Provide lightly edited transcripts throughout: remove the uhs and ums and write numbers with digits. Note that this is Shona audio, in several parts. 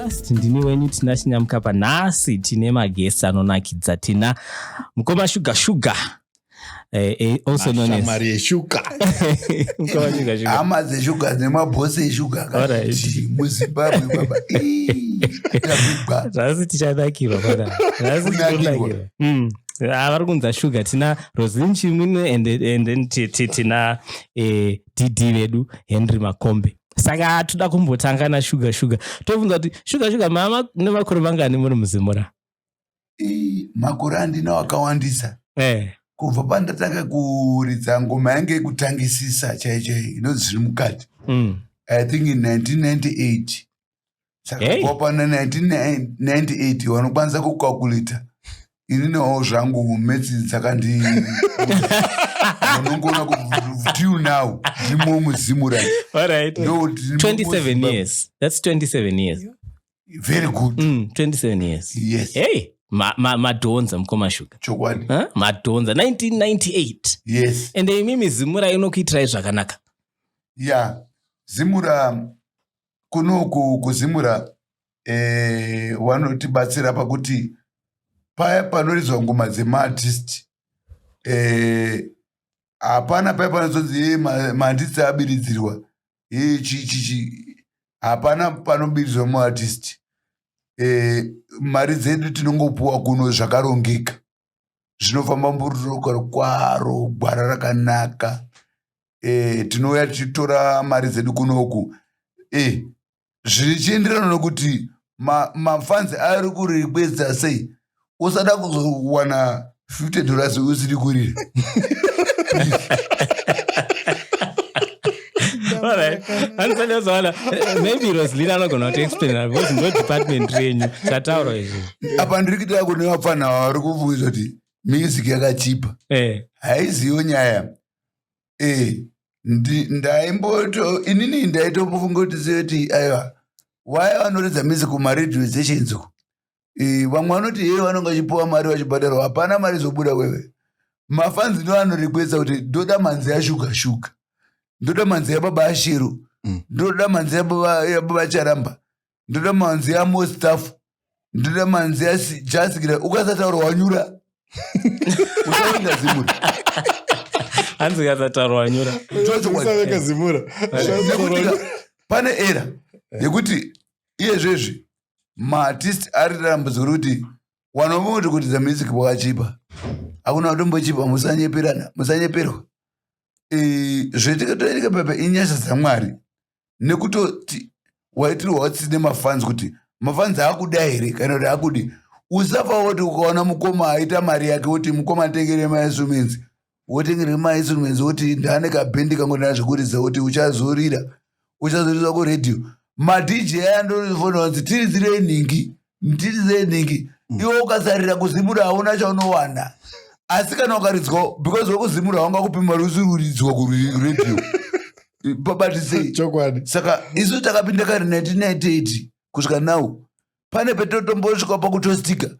podcast. Ndini wenyu tina Chinyamukapa. Nhasi tine maguests anonakidza. Tina Mukoma Sugar. Also known as Maria Sugar. Mukoma Sugar. Amaze Sugar nemabhose Sugar. Alright. Muzimbabwe baba. Zvasi tichadakirwa pana. Zvasi tichadakirwa. Vari kunza Sugar. Tina Roslyn Chimune and tina Didi vedu Henry Makombe. Saka toda kumbotanga na Sugar. Tobvunza kuti Sugar mama nemakore mangani muri muzimura? Makore andina akawandisa. Kubva pandatanga kuridza ngoma yange yekutangisisa chaiyo inonzi zviri mukati. I think in 1998. Saka kubva pana 1998 vanokwanisa kukalkulita. Ininiwo zvangu metsi dzakandi unongona kuti till now ndimo muzimura. Alright. No, 27 years. That's 27 years. Very good. 27 years. Yes. Hey. Madonza Mukoma Sugar. Chokwadi. Madonza 1998. Yes. And imimi zimura inokuitirai zvakanaka. Yeah. Zimura kunoku kuzimura wanotibatsira pakuti paya panoridzwa ngoma dzemaartist hapana paya panozonzi maartist abiridzirwa hapana panobiridzwa muartist. Mari dzedu tinongopuwa kuno zvakarongeka zvinofamba mburukaro kwaro gwara rakanaka. Tinouya tichitora mari dzedu kunoku zvichienderana nokuti mafanzi ari kurikwedza sei. Usada kuzowana $50 usiri kurira. Alright. Maybe Roslyn anogona kuti explain because no department renyu chataura izvo. Apa ndiri kuita kune vapfana vari kubvunza kuti music yakachipa. Haiziwo nyaya. Ndaimboto inini ndaitofunga kuti seti aiwa. Why vanoridza music kumaradio stations uko? Vamwe vanoti vanonga chipuwa mari vachibhadharwa. Hapana mari zobuda wewe. Mafanzi ndo anorikwedza kuti ndoda manzi yaShuga. Ndoda manzi yababa Ashiru. Ndoda manzi yababa Charamba. Ndoda manzi ya Mostafu. Ndoda manzi ya Jasikira. Ukasataura wanyura. Usawenga zimura. Hanzi ukasataura wanyura. Usawenga zimura. Pane era. Yekuti iye zvezvi. Maartist ari rambudziko kuti wanomuti kuti za music bwachipa. Hakuna utombochipa musanyeperwa. Zvetikatoereka pepe inyasha dzaMwari nekutoti waitirwa watsine mafanzi kuti mafanzi akuda here kana kuti akudi. Usafa woti ukaona mukoma aita mari yake kuti mukoma tengere mainstruments wotengere mainstruments woti ndane kabhendi kangodana zvekuridza kuti uchazorira kuredio. Ma-DJ andofona kuti tiridzire ningi. Iwe ukasarira kuzimura hauna chaunowana. Asi kana ukaridzwa because wokuzimura wanga kupi mari usiridzwa kuredio. Babati sei. Chokwadi. Saka isu takapinda kare 1998 kusvika now. Pane petotombosvika pakutostika.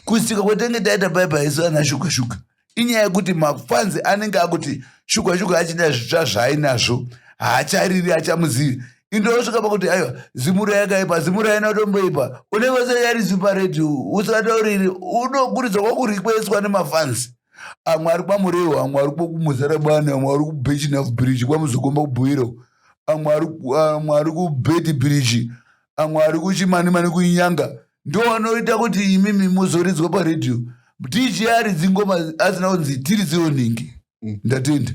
Kustika kwetenge taita paipa isu ana Sugar. Inyaya yekuti mafanzi anenge akuti Sugar achida zvitsva zvaainazvo. Haachariri hachamuzivi. Indosvika pakuti aiwa zimura yakaipa zimura ina utomboipa. Unenge usayaridzwi paredio usatauriri unokuridzwa kwakurikweswa nemafanzi. Amwe ari kwaMurero, amwe ari kumuzarabani, amwe ari kuBirchnough Bridge kwamuzokomba kubhuiro. Amwe ari kuBet Bridge, amwe ari kuChimani kuinyanga. Ndo vanoita kuti imimi muzoridzwa paredio. DJ aridzi ngoma asina kunzi tiridziwo ningi. Ndatenda.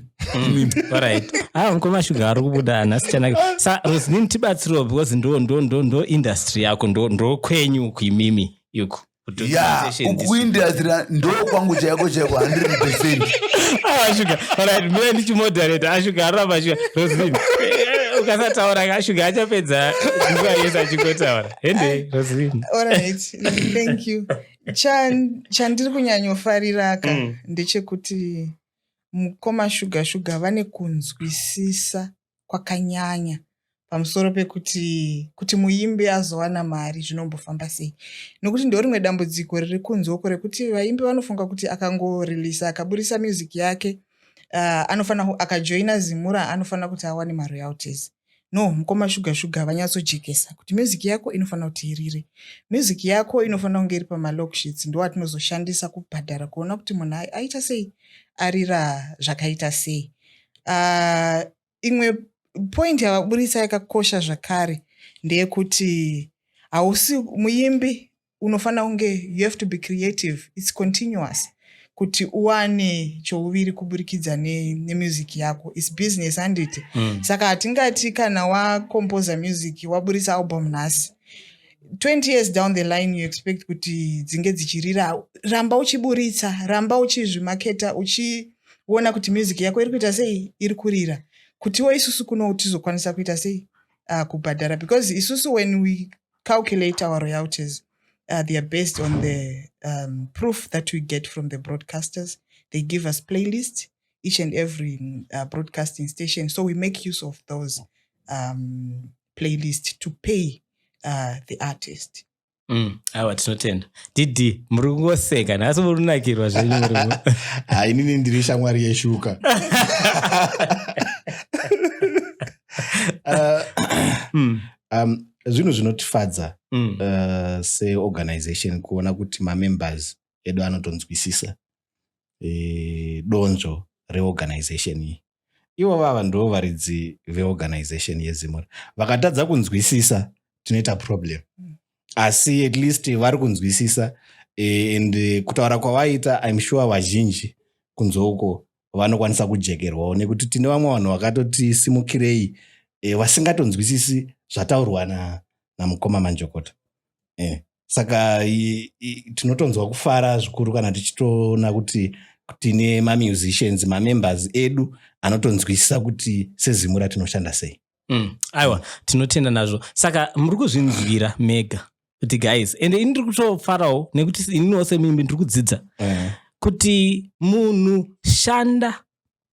Alright. Mukoma Sugar ari kubuda nhasi chanaka. Sa Roslyn tibatsiro because ndo industry yako ndo kwenyu kuimimi yuko. Yeah, industry ndo kwangu chako 100%. Sugar. Alright, mimi ndichimoderate Sugar aramba Sugar. Roslyn. Ukasataura Sugar achapedza nguva yese achikotaura. Hende Roslyn. Alright. Thank you. Chandiri kunyanyofarira ndechekuti Mukoma Sugar vane kunzwisisa kwakanyanya pamusoro pekuti muimbi azowana mari zvinombofamba sei. Nokuti ndo rimwe dambudziko riri kunzoko rekuti vaimbi vanofunga kuti akangoreleasa akaburisa music yake anofana akajoina Zimura anofana kuti awane maroyalties. no, mukoma shuga vanyatsojekesa kuti music yako inofanira kuti irire, music yako inofanira kunge iri pamalokshits, ndo watinozoshandisa kubhadhara kuona kuti munhu aita sei, arira zvakaita sei. Imwe point yavaburitsa yakakosha zvakare ndeyekuti hausi muimbi unofanira kunge you have to be creative, it's continuous, kuti uwane chouviri kuburikidza nemusic yako, it's business handiti. Saka hatingati kana wakompoza music waburitsa album nhasi 20 years down the line you expect kuti dzinge dzichirira. Ramba uchiburitsa, ramba uchizvimaketa, uchiona kuti music yako iri kuita sei, iri kurira, kutiwo isusu kuno tizokwanisa kuita sei kubhadhara, because isusu when we calculate our royalties they are based on the proof that we get from the broadcasters. They give us playlists, each and every broadcasting station, so we make use of those playlists to pay the artist. Awa tinotenda. Didi muri kungoseka nhasi muri kunakirwa zvenyu muri. Inini ndiri shamwari yeshuka. Zvinhu zvinotifadza seorganization kuona kuti mamembers edu anotonzwisisa donzvo reorganization iyi. Ivo vava ndo varidzi veorganization yeZimura. Vakatadza kunzwisisa tinoita problem. Asi at least vari kunzwisisa, and kutaura kwavaita I'm sure vazhinji kunzouko vanokwanisa kujekerwawo, nekuti tine vamwe vanhu vakatoti simukirei vasingatonzwisisi zvataurwa namukoma Manjokota. Saka tinotonzwa kufara zvikuru kana tichitoona kuti tine mamusicians, mamembers edu anotonzwisisa kuti seZimura tinoshanda sei. Aiwa, tinotenda nazvo. Saka muri kuzvinzwira mega kuti guys, ende ini ndiri kutofarawo nekuti ininiwo semimbi ndiri kudzidza kuti munhu shanda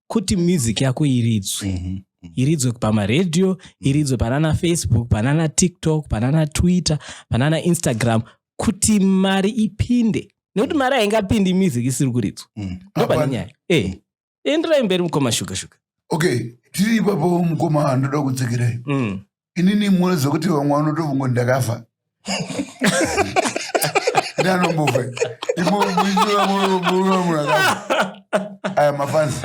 kuti music yako iridzwe. Iridzwe pamaredhiyo, iridzwe panana Facebook, panana TikTok, panana Twitter, panana Instagram, kuti mari ipinde. Nekuti mari haingapindi music isiri kuridzwa. Ndopane nyaya. Enderai mberi mukoma shuga. Okay, tiri ipapo mukoma ndoda kutsekerai. Inini munoziva kuti vamwe vanotovongo ndakafa. Ndanombofa. Aya mafanzi.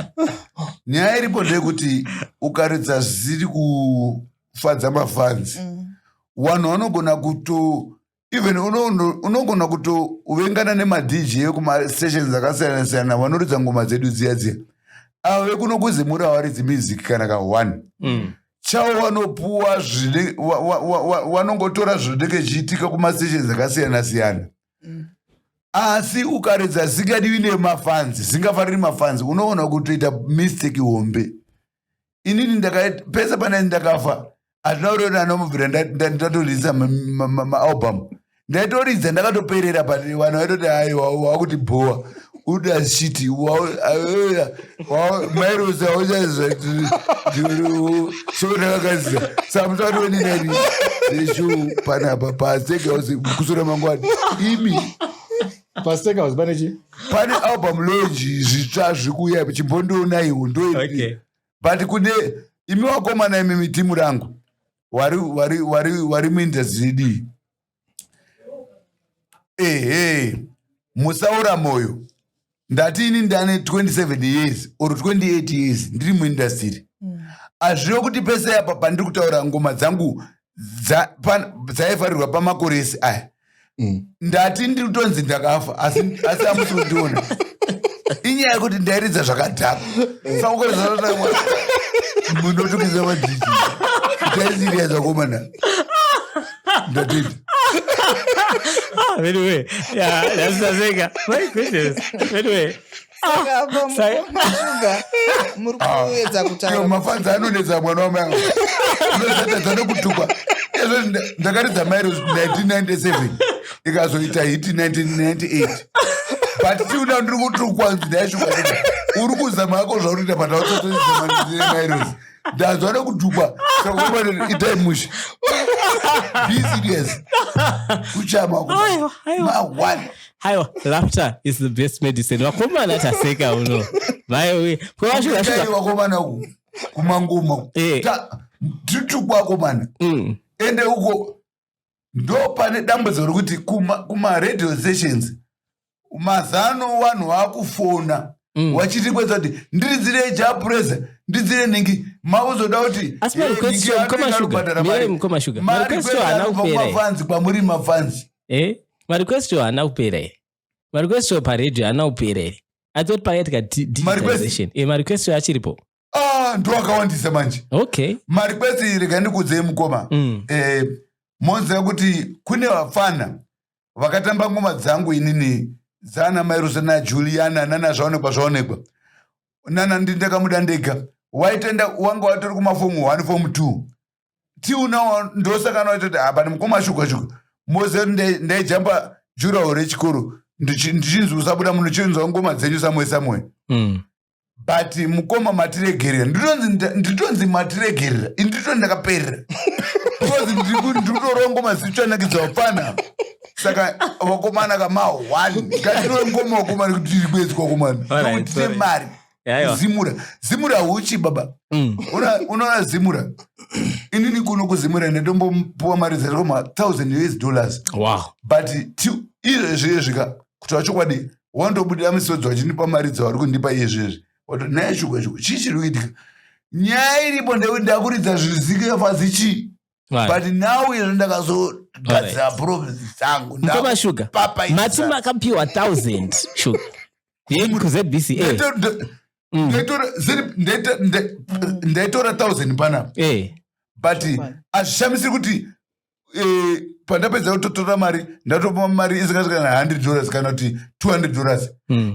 Nyaya iripo ndeyekuti ukaridza zvisiri kufadza mafanzi, vanhu vanogona even unogona kutovengana nemadj kumastations akasiyana-siyana vanoridza ngoma dzedu dziya avo vekuno kuZimura varidzi music kana ka1 chavo vanopuwa vanongotora zvinenge chiitika kumastations akasiyana-siyana. Asi ukaridza zingadiwi nemafanzi, zingafariri mafanzi, unoona kutoita mistake hombe. Inini pesa pana ndakafa, atinaurona anomubvira ndatoridza maalbum. Ndatoridza ndakatoperera pati vanhu vaitoti hai wakuti bhowa. Uda shiti mairosi auchaizva ndakakazisa samutatooni nani zeshu panapa pastekehouse kusura mangwani imi pastekehouse panechi pane album lonji zvitsva zvikuya chimbondonaiwo ndoii but kune imi wakomana imi mitimu rangu wari muindastry dii musaura moyo ndati ini ndane 27 years or 28 years ndiri muindastry. Hazviyo kuti pese apa pandiri kutaura ngoma dzangu dzaifarirwa pamakoresi aya ndati ndiri kutonzi ndakafa asi hamusi kundiona. Inyaya yekuti ndairidza zvakadhaka saukorezaa munotukisa madhiji taisiriya zvakomana ndatenda. Anyway, yeah, that's the thing. My goodness. Anyway. Mafanzi anonetsa mwana wamai unozatadza nekutukwa. Ndakaridza Mairos 1997 ikazoita hiti 1998 but tiuna ndiri kutukwa ndaishuka uri kuzama hako zvaunoita patautotoizama Mairos ndazwa nekutukwa saka itai mushi be serious kuchama ma1. Haiwa, laughter is the best medicine. Wakomana taseka uno. Vai we. Kwa shuga wakomana kumangoma. tutu kwako mana ende uko ndo pane dambudziko rokuti kuma radio stations mazano vanhu vakufona wachiti kweza kuti ndiridzire japureza ndidzire ningi mauzoda kuti mafanzi kwamuri mafanzi marequesto haana kupera here marequesto paredio haana kupera here atoti pakaitika digitalization marequesto achiripo ndo akawandisa manje okay marequesti rega ndikudzei mukoma moziva kuti kune vafana vakatamba ngoma dzangu inini dzana mairusa najuliana nana zvaonekwa nana ndindakamuda ndega waitenda wanga watori kumafomu 1 fomu 2 tiunawo ndosakana waitoti apa ndimukoma shuka moziva ndaijamba juraho rechikoro ndichinzi usabuda munhu chinzwa ngoma dzenyu samwe but mukoma matiregerera nditonzi matiregerera indito ndakaperera because ndikutorongoma zichanakidzwa vafana saka vakomana kamaho 1 ngatiro ngoma vakomana kuti tiri kwezi kwakomana kuti tine mari zimura huchi baba unaona zimura inini kuno kuzimura ndatombopuwa mari dzakoma $1,000 wow but izvezvezvika kuti vachokwadi wandobudira misodzi wachinipa mari dzavari kundipa izvezvi wato naye shuka chichiri kuitika nyaya iripo ndakuridza zvizikiafasi chii but now izvo ndakazogadzira problems dzangu mukoma shuga mati makapiwa 1,000 shuga kuzbca ndaitora 1,000 panapa but hazvishamisiri kuti pandapedza kutotora mari ndatopa mari isikasvika na $100 kana kuti $200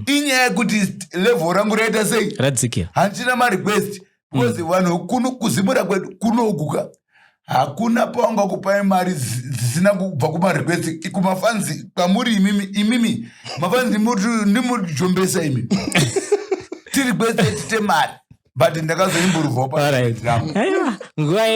inyaya yekuti level rangu raita sei radzikira handichina marequest because vanhu kuzimura kwedu kunoguka hakuna paunga kupai mari dzisina kubva kumarequest kumafanzi kwamuri imimi mafanzi ndimujombesa imi tirequest tite mari but ndakazoimburuvhopa nguva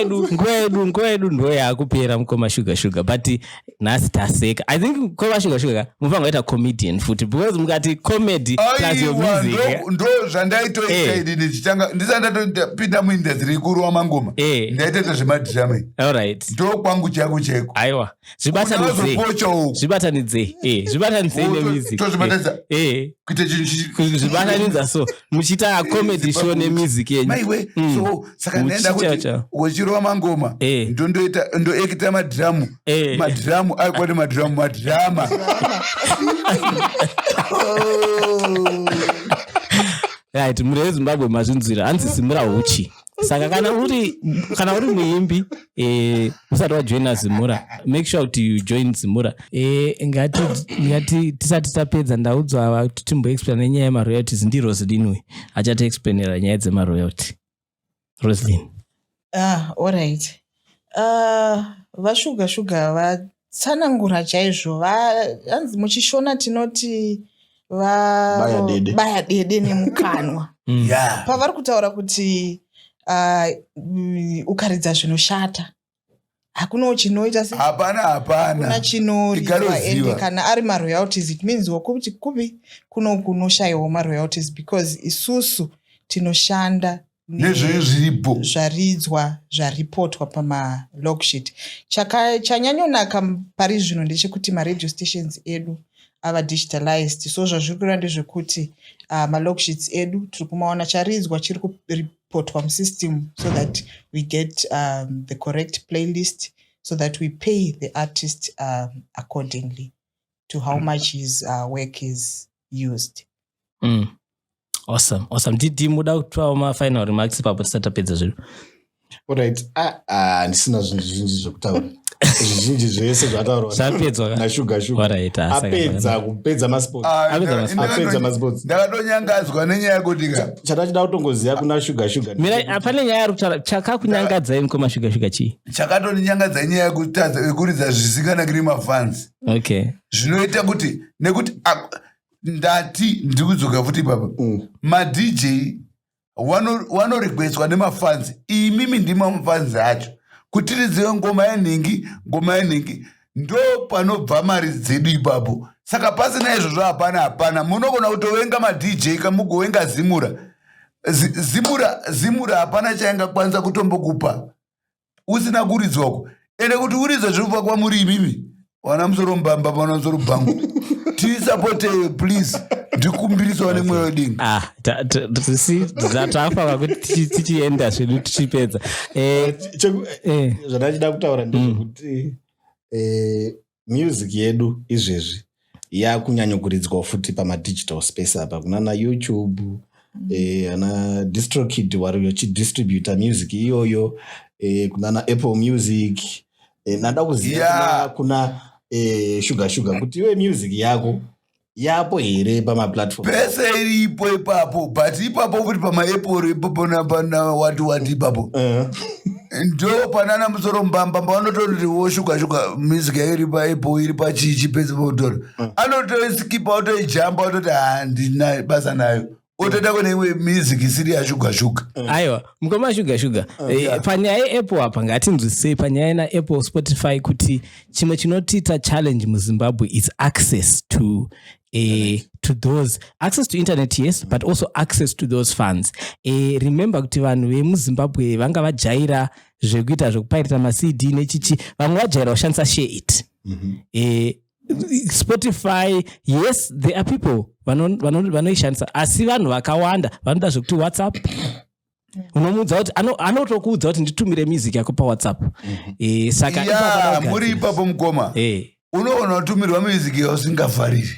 yedu ndo yaakupera mukoma shuga but nhasi taseka I think mukoma shuga mufanga kuita comedian futi because mukati comedy plus your music ndo zvandaitoita idini ndisandapinda muindastry ikuru wamangoma ndaitoita zvemadhirama alright ndo kwangu chako chaiko aiwa zvibatanidzei nemusic kuita chinhu zvibatanidza so muchiita comedy show nemusic yenyu maiwe so saka ndaenda kuti uchirova mangoma ndoekita madhiramu aikwati madhirama right muri wezimbabwe mazvinzwira hanzi zimura huchi saka kana uri muimbi usati wajoina zimura make sure kuti you join zimura ngati tisati tapedza ndaudzwa ava kuti timboexplaina nenyaya yemaroyalties ndi roslin achatiexplainera nyaya dzemaroyalty roslin alright vashuga vatsanangura chaizvo hanzi muchishona tinoti baya dede nemukanwa pavari kutaura kuti ukaridza zvinoshata hakunawo chinoita hapana chinoridwa ende kana ari maroyalties it means wokuti kupi kunoshayiwa maroyalties because isusu tinoshanda nezvezviripo zvaridzwa zvaripotwa pamalogshit chanyanyonaka pari zvino ndechekuti maradio stations edu ava digitalized so zvazviri kureva ndezvekuti malogshits edu tiri kumaona charidzwa chiri kuripotwa musystem so that we get the correct playlist so that we pay the artist accordingly to how much his work is used. Awesome didi muda kutoa mafinal remarks papo tisatapedza zviro alright ndisina zvinhu zvinji zvokutaura zvizhinji zvese zvataurwa zvapedzwa nashuga apedza kupedza masports ndakatonyangadzwa nenyaya yekuti chatachida kutongoziva kuna shuga mira pane nyaya yekutaura chakakunyangadzai mukoma shuga chii chakatoninyangadzai nyaya yekuridza zvisikanakiri mafans okay zvinoita kuti nekuti ndati ndikudzoka futi baba madj wanorequestwa nemafanzi imimi ndima mafanzi acho kuti ridzive ngoma yenhingi ndo panobva mari dzedu ipapo saka pasina izvozvo hapana munogona kutovenga madj kamugovenga zimura hapana chaingakwanisa kutombokupa usina kuridzwako ende kuti uridzwa zvinobva kwamuri imimi wana musoro mbamba pana musoro bhangu tisapote please ndikumbirisawo nemweyo wedingi tafa pakuti tichienda zvedu tichipedza zvandachida kutaura ndezvekuti music yedu izvezvi yakunyanyokuridzwa futi pamadigital space apa kunana YouTube ana DistroKid wari vachidistributa music iyoyo kunana Apple Music nada kuziva kuna Sugar kuti iwe music yako yapo here pamaplatform pese iripo ipapo but ipapo kuti pamaapple ipapo napana wati ipapo ndo panana musoro mbamba vanotoriwo Sugar music iri paapple iri pachichi pese pautora anotoskipa otoijamba ototi handina basa nayo otoda kune imwe music isiri yaSugar aiwa mukoma Sugar panyaya yeapple apa ngatinzwisei panyaya naapple Spotify kuti chimwe chinotiita challenge muZimbabwe is access to access to internet, yes, but also access to those funds. Remember kuti vanhu vemuZimbabwe vanga vajaira zvekuita zvekupirata maCD nechichi vamwe vajaira kushandisa share it. Spotify, yes, there are people vanoishandisa asi vanhu vakawanda vanoda zvekuti WhatsApp unomuudza kuti anotokuudza kuti nditumire music yako paWhatsApp. Saka muri ipapo mukoma unoona utumirwa music yausingavhariri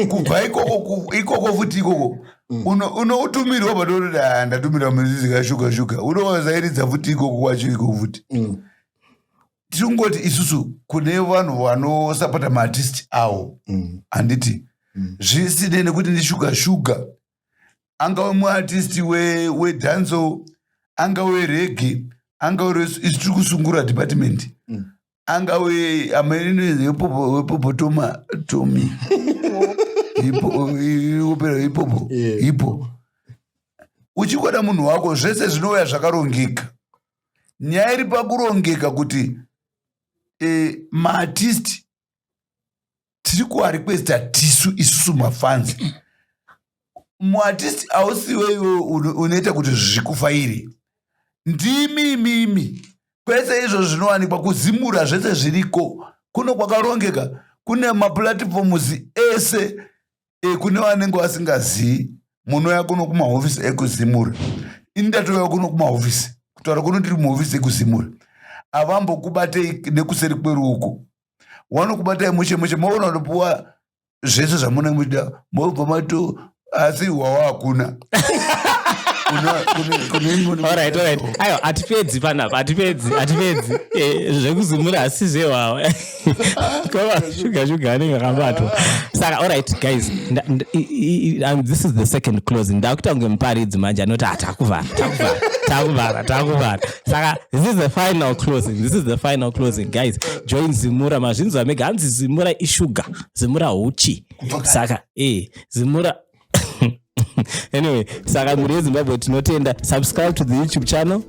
kubva ikoko futi ikoko unoutumirwa patoti ndatumirwa music yaSugar unowazairidza futi ikoko kwacho ikoko futi tingoti isusu kune vanhu vanosapota maartist avo handiti zvisinei nekuti ndiSugar angave muartist wedanzo angave rege angave isu tiri kusungura department angave amene wepopotoma tomi hipo uchikwada munhu wako zvese zvinouya zvakarongeka nyaya iri pakurongeka kuti maartist tiri kuarequesta tisu isusu mafans muartist hausiweyo unoita kuti zvikufaire ndimimimi kwese izvo zvinowanikwa kuzimura zvese zviriko kuno kwakarongeka kune maplatforms ese kune vanenge vasingazivi munoya kuno kumahofisi ekuzimura indatoya kuno kumahofisi kutaura kuno tiri muhofisi ekuzimura avambokubatei nekuseri kweruoko vanokubatai mushe maona unopuwa zvese zvamunenge muchida mobva mato asi hwawa hakuna Alright. Ayo atipedzi panapa atipedzi zvekuzimura asi zvewawa koma Sugar anenge akambatwa saka alright guys this is the second closing ndakuita kunge muparidzi manje anoti takuvara saka this is the final closing guys join Zimura mazvinzwa mega hanzi Zimura iSugar Zimura huchi saka Zimura anyway saka muri yeZimbabwe tinotenda subscribe to the YouTube channel